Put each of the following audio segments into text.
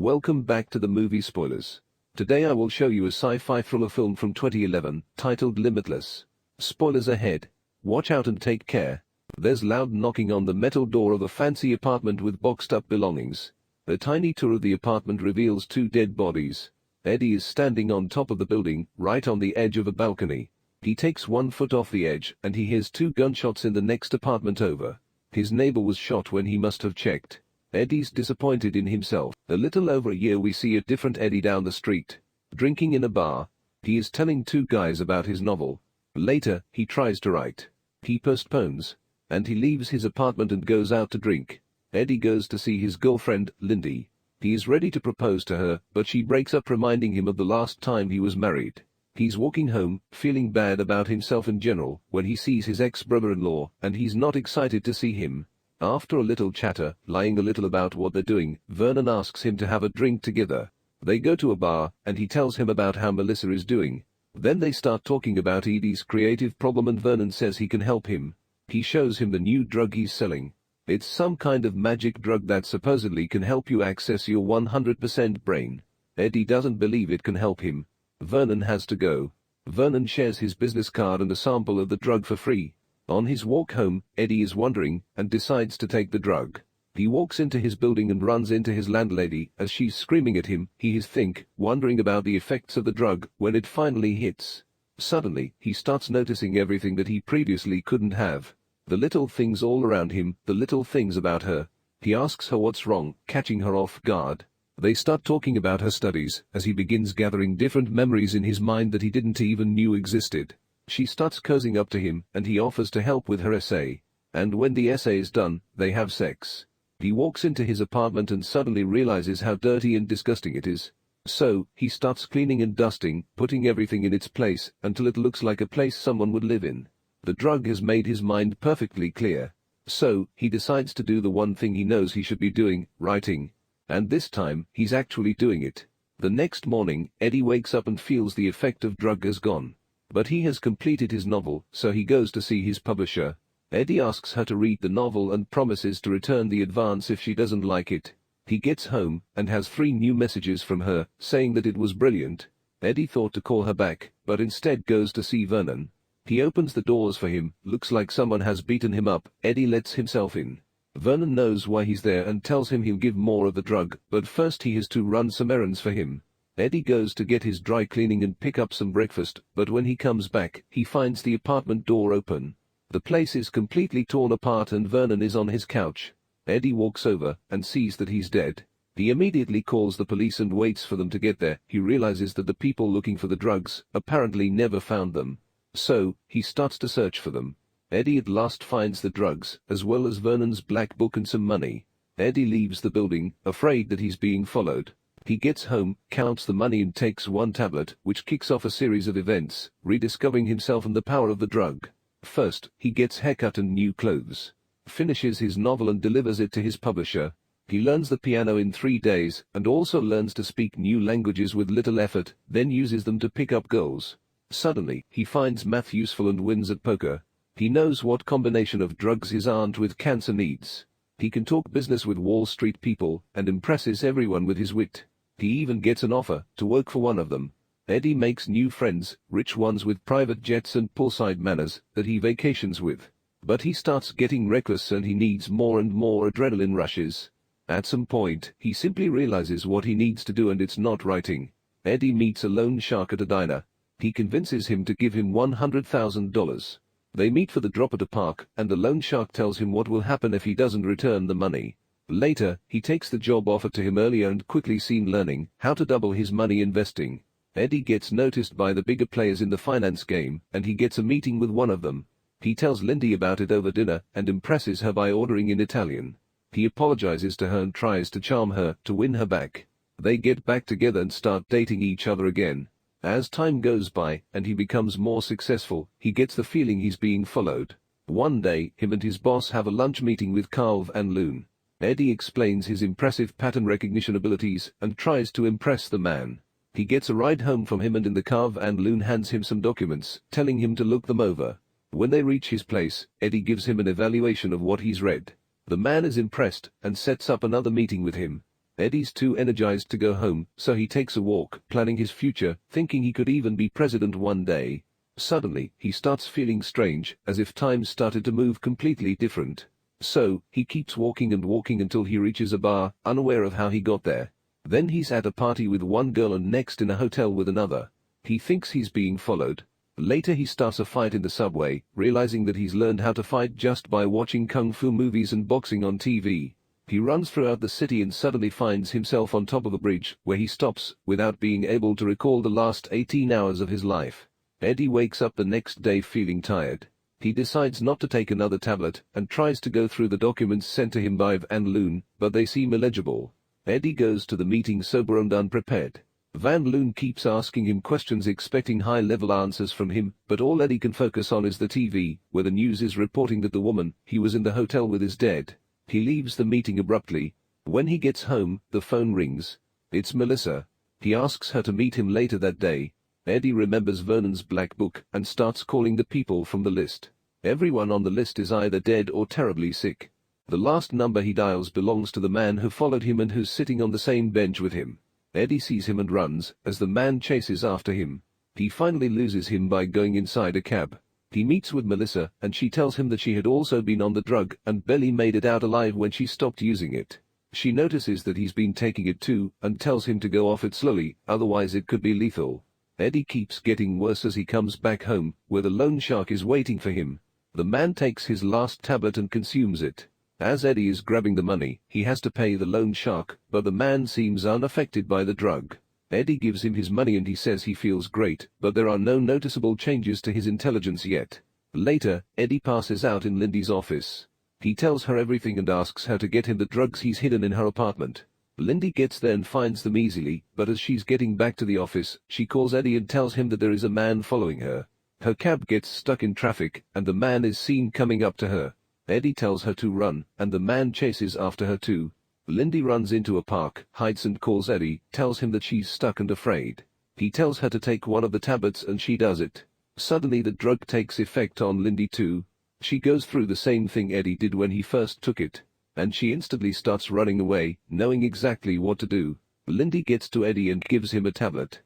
Welcome back to the movie spoilers. Today I will show you a sci-fi thriller film from 2011, titled Limitless. Spoilers ahead. Watch out and take care. There's loud knocking on the metal door of a fancy apartment with boxed up belongings. A tiny tour of the apartment reveals two dead bodies. Eddie is standing on top of the building, right on the edge of a balcony. He takes 1 foot off the edge and he hears 2 gunshots in the next apartment over. His neighbor was shot when he must have checked. Eddie's disappointed in himself. A little over a year we see a different Eddie down the street, drinking in a bar. He is telling 2 guys about his novel. Later, he tries to write. He postpones. And he leaves his apartment and goes out to drink. Eddie goes to see his girlfriend, Lindy. He is ready to propose to her, but she breaks up reminding him of the last time he was married. He's walking home, feeling bad about himself in general, when he sees his ex-brother-in-law, and he's not excited to see him. After a little chatter, lying a little about what they're doing, Vernon asks him to have a drink together. They go to a bar, and he tells him about how Melissa is doing. Then they start talking about Edie's creative problem and Vernon says he can help him. He shows him the new drug he's selling. It's some kind of magic drug that supposedly can help you access your 100% brain. Eddie doesn't believe it can help him. Vernon has to go. Vernon shares his business card and a sample of the drug for free. On his walk home, Eddie is wondering and decides to take the drug. He walks into his building and runs into his landlady as she's screaming at him. He is wondering about the effects of the drug when it finally hits. Suddenly, he starts noticing everything that he previously couldn't have. The little things all around him, the little things about her. He asks her what's wrong, catching her off guard. They start talking about her studies as he begins gathering different memories in his mind that he didn't even knew existed. She starts cozying up to him and he offers to help with her essay. And when the essay is done, they have sex. He walks into his apartment and suddenly realizes how dirty and disgusting it is. So, he starts cleaning and dusting, putting everything in its place until it looks like a place someone would live in. The drug has made his mind perfectly clear. So, he decides to do the one thing he knows he should be doing, writing. And this time, he's actually doing it. The next morning, Eddie wakes up and feels the effect of drug has gone. But he has completed his novel, so he goes to see his publisher. Eddie asks her to read the novel and promises to return the advance if she doesn't like it. He gets home and has 3 new messages from her, saying that it was brilliant. Eddie thought to call her back, but instead goes to see Vernon. He opens the doors for him, looks like someone has beaten him up. Eddie lets himself in. Vernon knows why he's there and tells him he'll give more of the drug, but first he has to run some errands for him. Eddie goes to get his dry cleaning and pick up some breakfast, but when he comes back, he finds the apartment door open. The place is completely torn apart and Vernon is on his couch. Eddie walks over and sees that he's dead. He immediately calls the police and waits for them to get there. He realizes that the people looking for the drugs apparently never found them. So, he starts to search for them. Eddie at last finds the drugs, as well as Vernon's black book and some money. Eddie leaves the building, afraid that he's being followed. He gets home, counts the money and takes 1 tablet, which kicks off a series of events, rediscovering himself and the power of the drug. First, he gets haircut and new clothes. Finishes his novel and delivers it to his publisher. He learns the piano in 3 days, and also learns to speak new languages with little effort, then uses them to pick up girls. Suddenly, he finds math useful and wins at poker. He knows what combination of drugs his aunt with cancer needs. He can talk business with Wall Street people, and impresses everyone with his wit. He even gets an offer to work for one of them. Eddie makes new friends, rich ones with private jets and poolside manors, that he vacations with. But he starts getting reckless and he needs more and more adrenaline rushes. At some point, he simply realizes what he needs to do and it's not writing. Eddie meets a loan shark at a diner. He convinces him to give him $100,000. They meet for the drop at a park, and the loan shark tells him what will happen if he doesn't return the money. Later, he takes the job offered to him earlier and quickly seen learning how to double his money investing. Eddie gets noticed by the bigger players in the finance game, and he gets a meeting with one of them. He tells Lindy about it over dinner and impresses her by ordering in Italian. He apologizes to her and tries to charm her to win her back. They get back together and start dating each other again. As time goes by and he becomes more successful, he gets the feeling he's being followed. One day, him and his boss have a lunch meeting with Calv and Loon. Eddie explains his impressive pattern recognition abilities and tries to impress the man. He gets a ride home from him and in the car and Loon hands him some documents, telling him to look them over. When they reach his place, Eddie gives him an evaluation of what he's read. The man is impressed and sets up another meeting with him. Eddie's too energized to go home, so he takes a walk, planning his future, thinking he could even be president one day. Suddenly, he starts feeling strange, as if time started to move completely different. So, he keeps walking and walking until he reaches a bar, unaware of how he got there. Then he's at a party with one girl and next in a hotel with another. He thinks he's being followed. Later he starts a fight in the subway, realizing that he's learned how to fight just by watching kung fu movies and boxing on TV. He runs throughout the city and suddenly finds himself on top of a bridge, where he stops, without being able to recall the last 18 hours of his life. Eddie wakes up the next day feeling tired. He decides not to take another tablet, and tries to go through the documents sent to him by Van Loon, but they seem illegible. Eddie goes to the meeting sober and unprepared. Van Loon keeps asking him questions expecting high-level answers from him, but all Eddie can focus on is the TV, where the news is reporting that the woman he was in the hotel with is dead. He leaves the meeting abruptly. When he gets home, the phone rings. It's Melissa. He asks her to meet him later that day. Eddie remembers Vernon's black book and starts calling the people from the list. Everyone on the list is either dead or terribly sick. The last number he dials belongs to the man who followed him and who's sitting on the same bench with him. Eddie sees him and runs, as the man chases after him. He finally loses him by going inside a cab. He meets with Melissa, and she tells him that she had also been on the drug and barely made it out alive when she stopped using it. She notices that he's been taking it too, and tells him to go off it slowly, otherwise it could be lethal. Eddie keeps getting worse as he comes back home, where the loan shark is waiting for him. The man takes his last tablet and consumes it. As Eddie is grabbing the money, he has to pay the loan shark, but the man seems unaffected by the drug. Eddie gives him his money and he says he feels great, but there are no noticeable changes to his intelligence yet. Later, Eddie passes out in Lindy's office. He tells her everything and asks her to get him the drugs he's hidden in her apartment. Lindy gets there and finds them easily, but as she's getting back to the office, she calls Eddie and tells him that there is a man following her. Her cab gets stuck in traffic, and the man is seen coming up to her. Eddie tells her to run, and the man chases after her too. Lindy runs into a park, hides and calls Eddie, tells him that she's stuck and afraid. He tells her to take one of the tablets and she does it. Suddenly the drug takes effect on Lindy too. She goes through the same thing Eddie did when he first took it. And she instantly starts running away, knowing exactly what to do. Lindy gets to Eddie and gives him a tablet.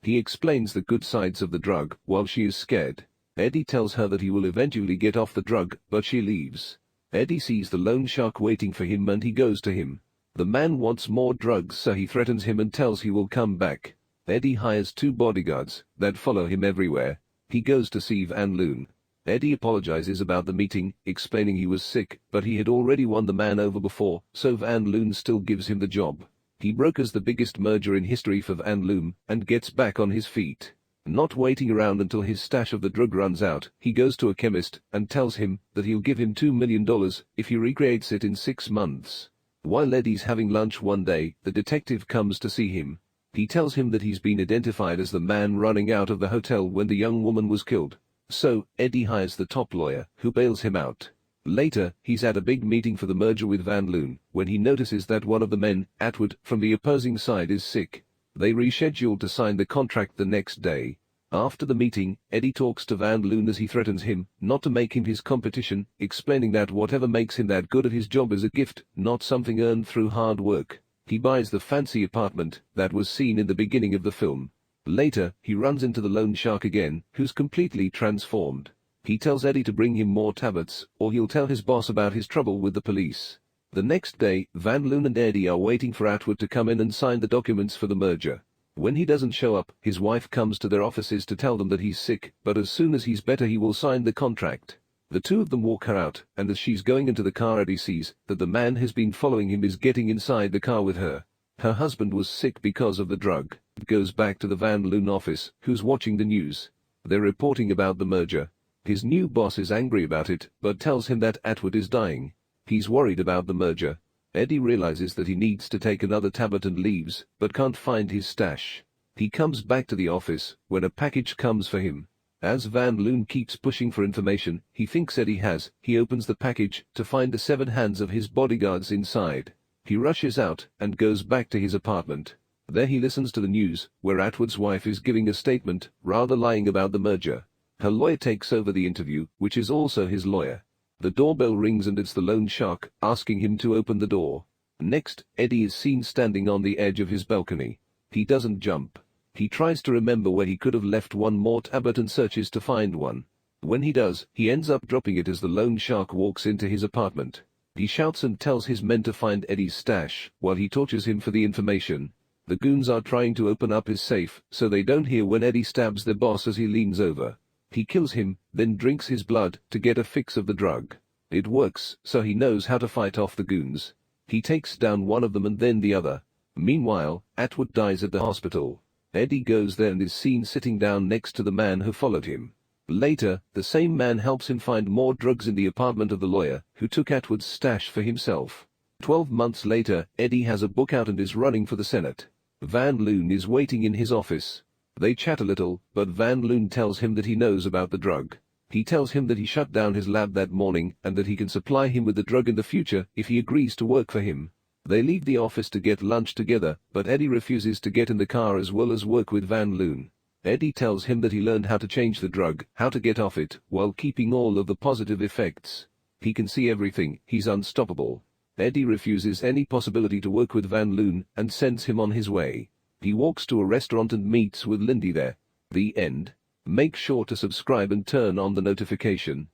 He explains the good sides of the drug, while she is scared. Eddie tells her that he will eventually get off the drug, but she leaves. Eddie sees the loan shark waiting for him and he goes to him. The man wants more drugs, so he threatens him and tells he will come back. Eddie hires 2 bodyguards that follow him everywhere. He goes to see Van Loon. Eddie apologizes about the meeting, explaining he was sick, but he had already won the man over before, so Van Loon still gives him the job. He brokers the biggest merger in history for Van Loon and gets back on his feet. Not waiting around until his stash of the drug runs out, he goes to a chemist and tells him that he'll give him $2 million if he recreates it in 6 months. While Eddie's having lunch one day, the detective comes to see him. He tells him that he's been identified as the man running out of the hotel when the young woman was killed. So, Eddie hires the top lawyer, who bails him out. Later, he's at a big meeting for the merger with Van Loon, when he notices that one of the men, Edward, from the opposing side is sick. They reschedule to sign the contract the next day. After the meeting, Eddie talks to Van Loon as he threatens him not to make him his competition, explaining that whatever makes him that good at his job is a gift, not something earned through hard work. He buys the fancy apartment that was seen in the beginning of the film. Later, he runs into the loan shark again, who's completely transformed. He tells Eddie to bring him more tablets, or he'll tell his boss about his trouble with the police. The next day, Van Loon and Eddie are waiting for Atwood to come in and sign the documents for the merger. When he doesn't show up, his wife comes to their offices to tell them that he's sick, but as soon as he's better he will sign the contract. The two of them walk her out, and as she's going into the car, Eddie sees that the man has been following him is getting inside the car with her. Her husband was sick because of the drug. Goes back to the Van Loon office, who's watching the news. They're reporting about the merger. His new boss is angry about it, but tells him that Atwood is dying. He's worried about the merger. Eddie realizes that he needs to take another tablet and leaves, but can't find his stash. He comes back to the office, when a package comes for him. As Van Loon keeps pushing for information he thinks Eddie has, he opens the package to find the 7 hands of his bodyguards inside. He rushes out and goes back to his apartment. There he listens to the news, where Atwood's wife is giving a statement, rather lying about the merger. Her lawyer takes over the interview, which is also his lawyer. The doorbell rings and it's the loan shark, asking him to open the door. Next, Eddie is seen standing on the edge of his balcony. He doesn't jump. He tries to remember where he could have left one more tablet and searches to find one. When he does, he ends up dropping it as the loan shark walks into his apartment. He shouts and tells his men to find Eddie's stash, while he tortures him for the information. The goons are trying to open up his safe, so they don't hear when Eddie stabs their boss as he leans over. He kills him, then drinks his blood to get a fix of the drug. It works, so he knows how to fight off the goons. He takes down one of them and then the other. Meanwhile, Atwood dies at the hospital. Eddie goes there and is seen sitting down next to the man who followed him. Later, the same man helps him find more drugs in the apartment of the lawyer, who took Atwood's stash for himself. 12 months later, Eddie has a book out and is running for the Senate. Van Loon is waiting in his office. They chat a little, but Van Loon tells him that he knows about the drug. He tells him that he shut down his lab that morning and that he can supply him with the drug in the future if he agrees to work for him. They leave the office to get lunch together, but Eddie refuses to get in the car as well as work with Van Loon. Eddie tells him that he learned how to change the drug, how to get off it, while keeping all of the positive effects. He can see everything, he's unstoppable. Eddie refuses any possibility to work with Van Loon and sends him on his way. He walks to a restaurant and meets with Lindy there. The end. Make sure to subscribe and turn on the notification.